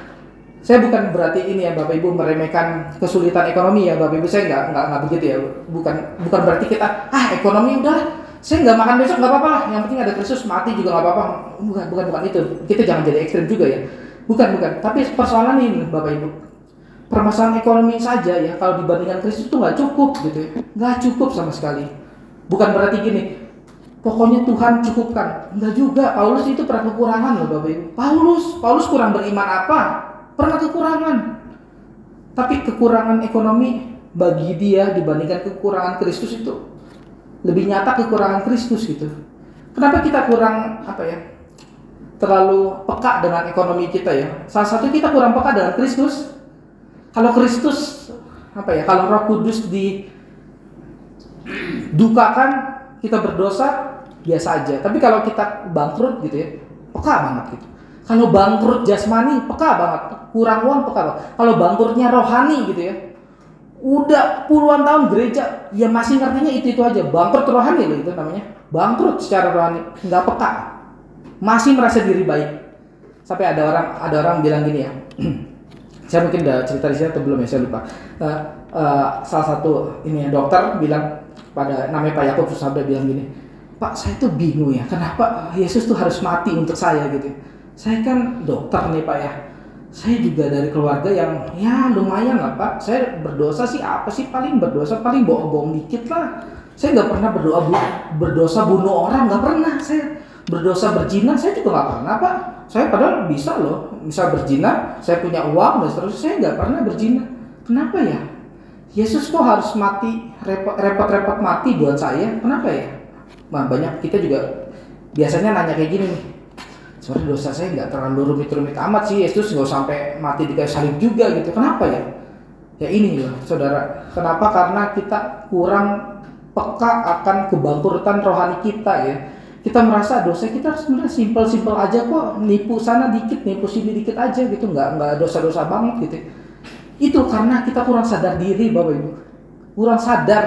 Saya bukan berarti ini ya Bapak Ibu meremehkan kesulitan ekonomi ya Bapak Ibu, saya nggak begitu ya. Bukan berarti kita ekonomi udah saya nggak makan besok nggak apa-apa lah, yang penting ada Kristus mati juga nggak apa-apa. Bukan itu. Kita jangan jadi ekstrem juga ya. Bukan. Tapi persoalan ini Bapak Ibu, permasalahan ekonomi saja ya kalau dibandingkan Kristus itu nggak cukup gitu ya, nggak cukup sama sekali. Bukan berarti gini, pokoknya Tuhan cukupkan. Enggak juga, Paulus itu pernah kekurangan loh Bapak Ibu. Paulus kurang beriman apa? Pernah kekurangan. Tapi kekurangan ekonomi bagi dia dibandingkan kekurangan Kristus itu lebih nyata kekurangan Kristus gitu. Kenapa kita kurang terlalu peka dengan ekonomi kita ya? Salah satu kita kurang peka dengan Kristus. Kalau Kristus kalau Roh Kudus dukakan, kita berdosa biasa aja. Tapi kalau kita bangkrut gitu ya, peka banget gitu. Kalau bangkrut jasmani, peka banget. Kurang uang, peka banget. Kalau bangkrutnya rohani gitu ya, udah puluhan tahun gereja, ya masih ngertinya itu aja. Bangkrut rohani loh itu namanya. Bangkrut secara rohani, nggak peka. Masih merasa diri baik. Sampai ada orang bilang gini ya. Saya mungkin udah cerita di sini atau belum ya, saya lupa. Salah satu dokter bilang pada namanya Pak Yakub Susabda bilang gini, Pak saya tuh bingung ya, kenapa Yesus tuh harus mati untuk saya gitu. Saya kan dokter nih Pak ya, saya juga dari keluarga yang ya lumayan lah Pak. Saya berdosa sih apa sih, paling berdosa paling bohong-bohong dikit lah. Saya nggak pernah berdosa bunuh orang, nggak pernah. Saya berdosa berzina, saya juga nggak pernah Pak. Saya padahal bisa berzina, saya punya uang dan seterusnya, saya nggak pernah berzina. Kenapa ya? Yesus kok harus mati, repot-repot mati buat saya? Kenapa ya? Nah, banyak kita juga biasanya nanya kayak gini nih. Sebenarnya dosa saya nggak terlalu rumit-rumit amat sih, Yesus nggak sampai mati di kayu salib juga gitu. Kenapa ya? Ya ini loh, saudara. Kenapa? Karena kita kurang peka akan kebangkrutan rohani kita ya. Kita merasa dosa kita sebenarnya simpel-simpel aja kok, nipu sana dikit, nipu sini dikit aja gitu, nggak dosa-dosa banget gitu. Itu karena kita kurang sadar diri Bapak Ibu. Kurang sadar.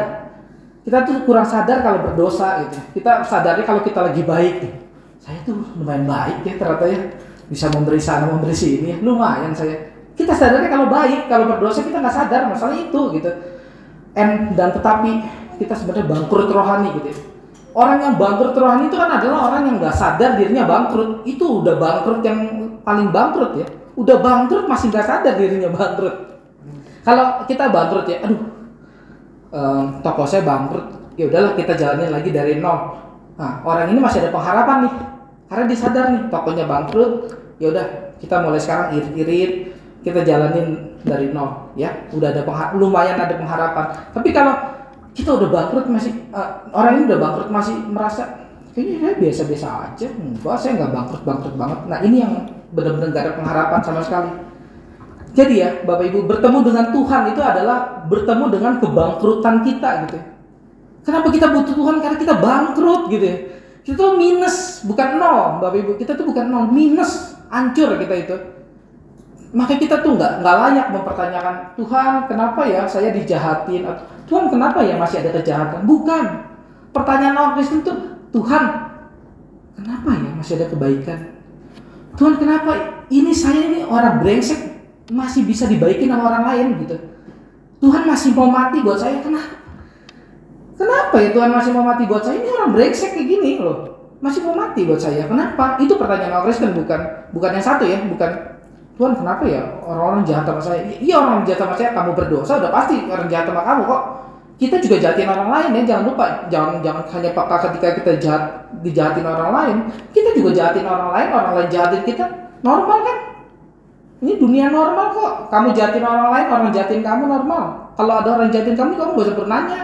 Kita tuh kurang sadar kalau berdosa gitu. Kita sadarnya kalau kita lagi baik gitu. Saya tuh lumayan baik ya ternyata ya. Bisa memberi sana memberi sini. Lumayan saya. Kita sadarnya kalau baik, kalau berdosa kita nggak sadar masalah itu gitu. Dan tetapi kita sebenarnya bangkrut rohani gitu. Orang yang bangkrut rohani itu kan adalah orang yang nggak sadar dirinya bangkrut. Itu udah bangkrut yang paling bangkrut ya. Udah bangkrut masih nggak sadar dirinya bangkrut. Kalau kita bangkrut ya, toko saya bangkrut, ya udahlah kita jalanin lagi dari nol. Nah, orang ini masih ada pengharapan nih, karena dia sadar nih tokonya bangkrut, ya udah kita mulai sekarang irit-irit, kita jalanin dari nol, ya udah ada lumayan ada pengharapan. Tapi kalau kita udah bangkrut masih, orang ini udah bangkrut masih merasa kayaknya saya biasa-biasa aja, enggak saya nggak bangkrut banget. Nah ini yang benar-benar nggak ada pengharapan sama sekali. Jadi ya Bapak Ibu, bertemu dengan Tuhan itu adalah bertemu dengan kebangkrutan kita gitu. Kenapa kita butuh Tuhan? Karena kita bangkrut gitu ya. Kita tuh minus, bukan nol Bapak Ibu. Kita tuh bukan nol, minus, hancur kita itu. Maka kita tuh nggak layak mempertanyakan, Tuhan kenapa ya saya dijahatin? Tuhan kenapa ya masih ada kejahatan? Bukan. Pertanyaan orang Kristen tuh, Tuhan, kenapa ya masih ada kebaikan? Tuhan, kenapa saya ini orang brengsek masih bisa dibaikin sama orang lain gitu? Tuhan masih mau mati buat saya, kenapa ya Tuhan masih mau mati buat saya? Ini orang brengsek kayak gini loh, masih mau mati buat saya, kenapa? Itu pertanyaan orang Kristen, bukan yang satu ya, bukan Tuhan kenapa ya orang-orang jahat sama saya? Iya, orang jahat sama saya, kamu berdosa udah pasti orang jahat sama kamu kok. Kita juga jahatin orang lain ya, jangan lupa, jangan hanya peka ketika kita dijahatin orang lain, kita juga jahatin orang lain jahatin kita, normal kan? Ini dunia normal kok. Kamu jahatin orang lain, orang jahatin kamu normal. Kalau ada orang jahatin kamu gak usah bernanya,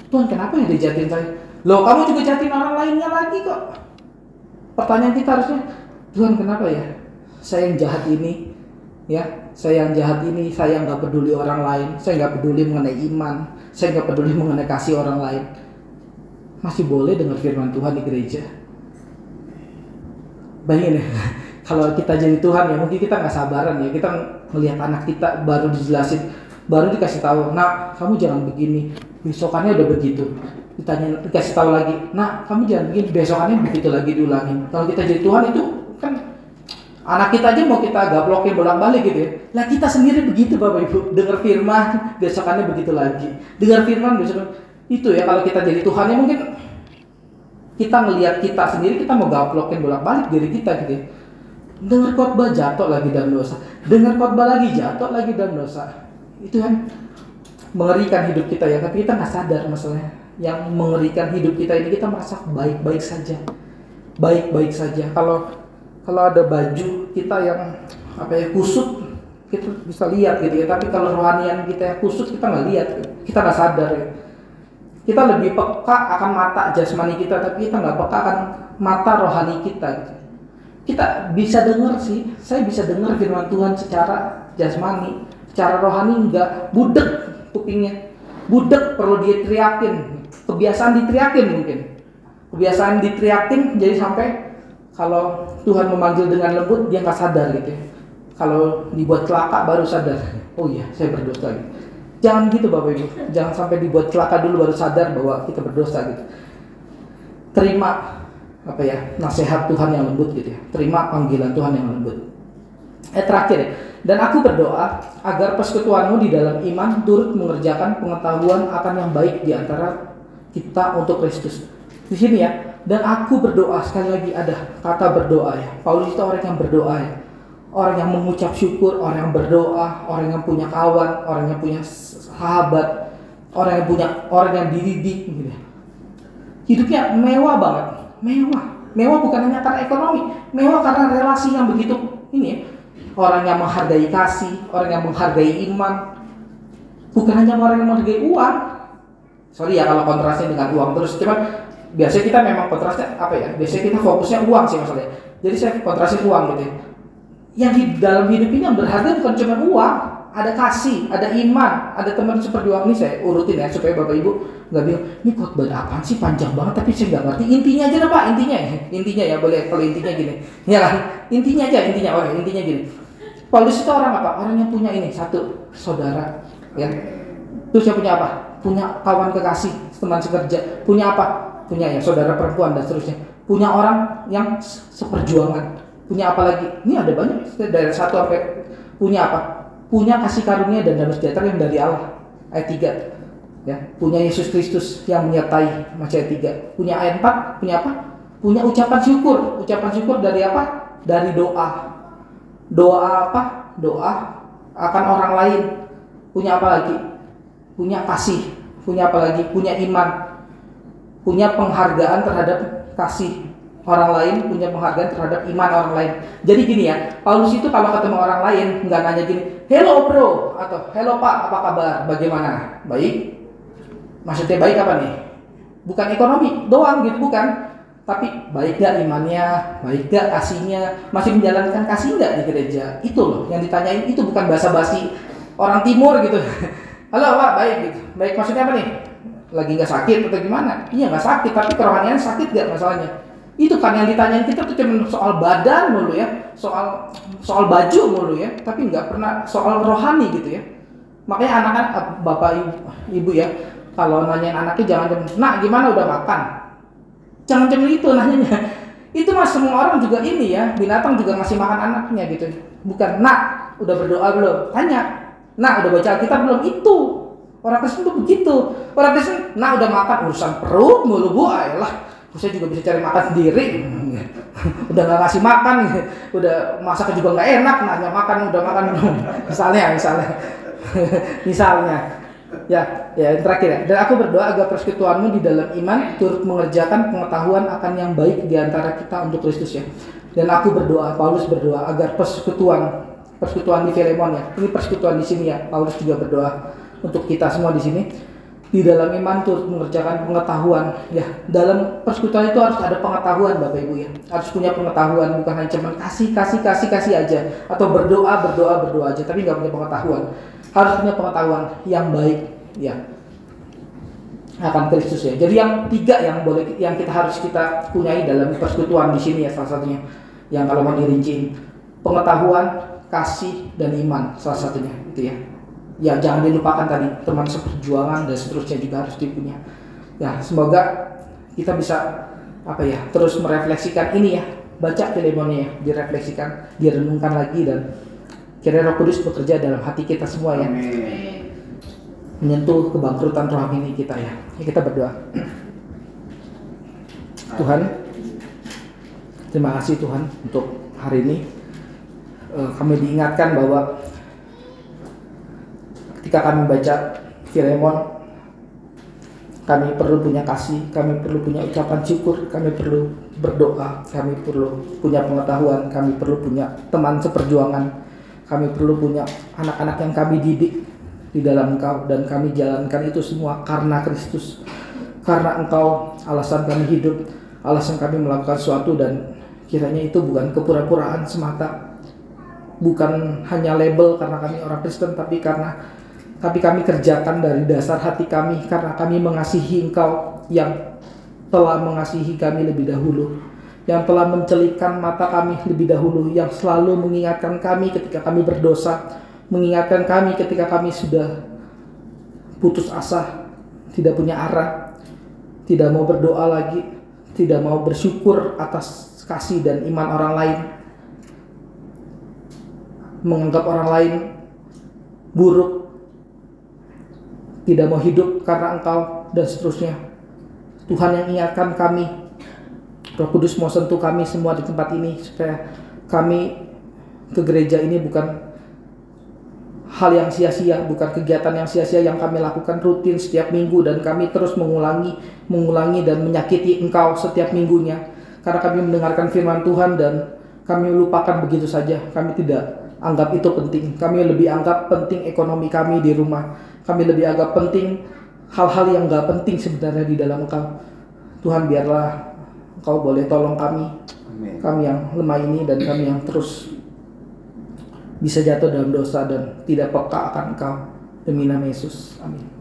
Tuhan kenapa ya dia jahatin saya? Loh, kamu juga jahatin orang lainnya lagi kok. Pertanyaan kita harusnya, Tuhan kenapa ya saya yang jahat ini, ya saya yang jahat ini, saya nggak peduli orang lain, saya nggak peduli mengenai iman, saya nggak peduli mengenai kasih orang lain, masih boleh dengar firman Tuhan di gereja. Bayangin ya, kalau kita jadi Tuhan ya mungkin kita nggak sabaran ya, kita melihat anak kita baru dijelasin, baru dikasih tahu, nah kamu jangan begini, besokannya udah begitu, dikasih tahu lagi, nah kamu jangan begini, besokannya begitu lagi diulangin. Kalau kita jadi Tuhan itu kan anak kita aja mau kita gaplokin bolak-balik gitu ya. Lah kita sendiri begitu Bapak Ibu, dengar firman besokannya begitu lagi, dengar firman besok itu ya. Kalau kita jadi Tuhan ya mungkin kita ngelihat kita sendiri, kita mau gaplokin bolak-balik diri kita gitu ya. Dengar khotbah jatuh lagi dalam dosa, dengar khotbah lagi jatuh lagi dalam dosa. Itu kan mengerikan hidup kita ya, tapi kita nggak sadar masalahnya. Yang mengerikan hidup kita ini, kita merasa baik-baik saja, baik-baik saja. Kalau ada baju kita yang kusut, kita bisa lihat gitu ya. Tapi kalau rohanian kita yang kusut, kita nggak lihat, kita nggak sadar ya. Kita lebih peka akan mata jasmani kita, tapi kita nggak peka akan mata rohani kita gitu. Kita bisa dengar sih, saya bisa dengar firman Tuhan secara jasmani, secara rohani enggak, budek kupingnya, budek perlu diteriakin, kebiasaan diteriakin mungkin, kebiasaan diteriakin jadi sampai kalau Tuhan memanggil dengan lembut dia nggak sadar gitu ya. Kalau dibuat celaka baru sadar, oh iya saya berdosa gitu. Jangan gitu Bapak Ibu, jangan sampai dibuat celaka dulu baru sadar bahwa kita berdosa gitu. Terima nasihat Tuhan yang lembut gitu ya. Terima panggilan Tuhan yang lembut. Terakhir ya. Dan aku berdoa agar persekutuanmu di dalam iman turut mengerjakan pengetahuan akan yang baik di antara kita untuk Kristus. Di sini ya. Dan aku berdoa, sekali lagi ada kata berdoa ya. Paulus itu orang yang berdoa ya. Orang yang mengucap syukur, orang yang berdoa, orang yang punya kawan, orang yang punya sahabat, orang yang dididik gitu. Hidupnya mewah banget. Mewah bukan hanya karena ekonomi, mewah karena relasi yang begitu ini ya. Orang yang menghargai kasih, orang yang menghargai iman, bukan hanya orang yang menghargai uang. Sorry ya kalau kontrasnya dengan uang terus, cuman biasanya kita memang kontrasnya biasanya kita fokusnya uang sih masalahnya. Jadi saya kontrasin uang gitu ya. Yang di dalam hidup ini yang berharga bukan cuma uang, ada kasih, ada iman, ada teman seperjuangan. Ini saya urutin ya supaya Bapak Ibu nggak bilang ini khotbah apaan sih panjang banget tapi saya nggak ngerti. Intinya aja deh Pak, intinya ya boleh. Kalau intinya gini, ya kan? Intinya gini. Paulus itu orang apa? Orang yang punya ini satu saudara, ya. Terus dia punya apa? Punya kawan kekasih, teman sekerja. Punya apa? Punya ya saudara perempuan dan seterusnya. Punya orang yang seperjuangan. Punya apa lagi? Ini ada banyak dari 1 sampai punya apa? Punya kasih karunia dan damai sejahtera yang dari Allah. Ayat 3. Ya, punya Yesus Kristus yang menyertai, masih ayat 3. Punya ayat 4, punya apa? Punya ucapan syukur. Ucapan syukur dari apa? Dari doa. Doa apa? Doa akan orang lain. Punya apa lagi? Punya kasih. Punya apa lagi? Punya iman. Punya penghargaan terhadap kasih orang lain, punya penghargaan terhadap iman orang lain. Jadi gini ya, Paulus itu kalau ketemu orang lain nggak nanya gini, hello bro, atau hello pak, apa kabar, bagaimana, baik. Maksudnya baik apa nih? Bukan ekonomi doang gitu, bukan. Tapi baik gak imannya, baik gak kasihnya, masih menjalankan kasih gak di gereja. Itu loh yang ditanyain, itu bukan basa-basi orang timur gitu. Halo pak, baik gitu. Baik maksudnya apa nih? Lagi gak sakit atau gimana? Iya gak sakit, tapi kerohanian sakit gak masalahnya? Itu kan yang ditanyain kita tuh cuma soal badan mulu ya, soal baju mulu ya, tapi nggak pernah soal rohani gitu ya. Makanya anak-anak bapak ibu ya, Kalau nanyain anaknya jangan nak gimana udah makan. Jangan cuma itu nanyanya. Itu mas semua orang juga ini ya, binatang juga ngasih makan anaknya gitu. Bukan nak udah berdoa belum? Tanya. Nak udah baca Alkitab belum? Itu. Orang Kristen tuh begitu. Orang Kristen nak udah makan urusan perut mulu bu, ayolah. Saya juga bisa cari makan sendiri. Udah nggak ngasih makan, udah masak juga nggak enak, nanya makan udah makan belum? Misalnya. Ya yang terakhir ya. Dan aku berdoa agar persekutuanmu di dalam iman turut mengerjakan pengetahuan akan yang baik di antara kita untuk Kristus ya. Dan aku berdoa, Paulus berdoa agar persekutuan di Filemon ya. Ini persekutuan di sini ya. Paulus juga berdoa untuk kita semua di sini. Di dalam iman turut mengerjakan pengetahuan ya. Dalam persekutuan itu harus ada pengetahuan Bapak Ibu ya. Harus punya pengetahuan, bukan hanya cuma kasih aja atau berdoa aja tapi nggak punya pengetahuan. Harus punya pengetahuan yang baik ya akan Kristus ya. Jadi yang tiga yang harus kita punyai dalam persekutuan di sini ya, salah satunya yang kalau mau dirinciin pengetahuan, kasih dan iman salah satunya itu ya. Ya jangan dilupakan tadi teman seperjuangan dan seterusnya juga harus dipunya. Ya semoga kita bisa terus merefleksikan ini ya, baca Filemonnya ya, direfleksikan, direnungkan lagi dan kiranya Roh Kudus bekerja dalam hati kita semua ya. Amin. Menyentuh kebangkrutan rohani kita ya. Kita berdoa. Tuhan, terima kasih Tuhan untuk hari ini. Kami diingatkan bahwa ketika kami baca Filemon, kami perlu punya kasih, kami perlu punya ucapan syukur, kami perlu berdoa, kami perlu punya pengetahuan, kami perlu punya teman seperjuangan, kami perlu punya anak-anak yang kami didik di dalam Engkau, dan kami jalankan itu semua karena Kristus, karena Engkau alasan kami hidup, alasan kami melakukan sesuatu, dan kiranya itu bukan kepura-puraan semata, bukan hanya label karena kami orang Kristen, tapi kami kerjakan dari dasar hati kami karena kami mengasihi Engkau yang telah mengasihi kami lebih dahulu, yang telah mencelikkan mata kami lebih dahulu, yang selalu mengingatkan kami ketika kami berdosa, mengingatkan kami ketika kami sudah putus asa, tidak punya arah, tidak mau berdoa lagi, tidak mau bersyukur atas kasih dan iman orang lain, menganggap orang lain buruk, tidak mau hidup karena Engkau dan seterusnya. Tuhan yang ingatkan kami, Roh Kudus mau sentuh kami semua di tempat ini supaya kami ke gereja ini bukan hal yang sia-sia, bukan kegiatan yang sia-sia yang kami lakukan rutin setiap minggu, dan kami terus mengulangi dan menyakiti Engkau setiap minggunya karena kami mendengarkan firman Tuhan dan kami lupakan begitu saja. Kami tidak anggap itu penting. Kami lebih anggap penting ekonomi kami di rumah. Kami lebih anggap penting hal-hal yang gak penting sebenarnya di dalam Engkau. Tuhan, biarlah Engkau boleh tolong kami. Amin. Kami yang lemah ini dan kami yang terus bisa jatuh dalam dosa dan tidak peka akan Engkau. Demi nama Yesus. Amin.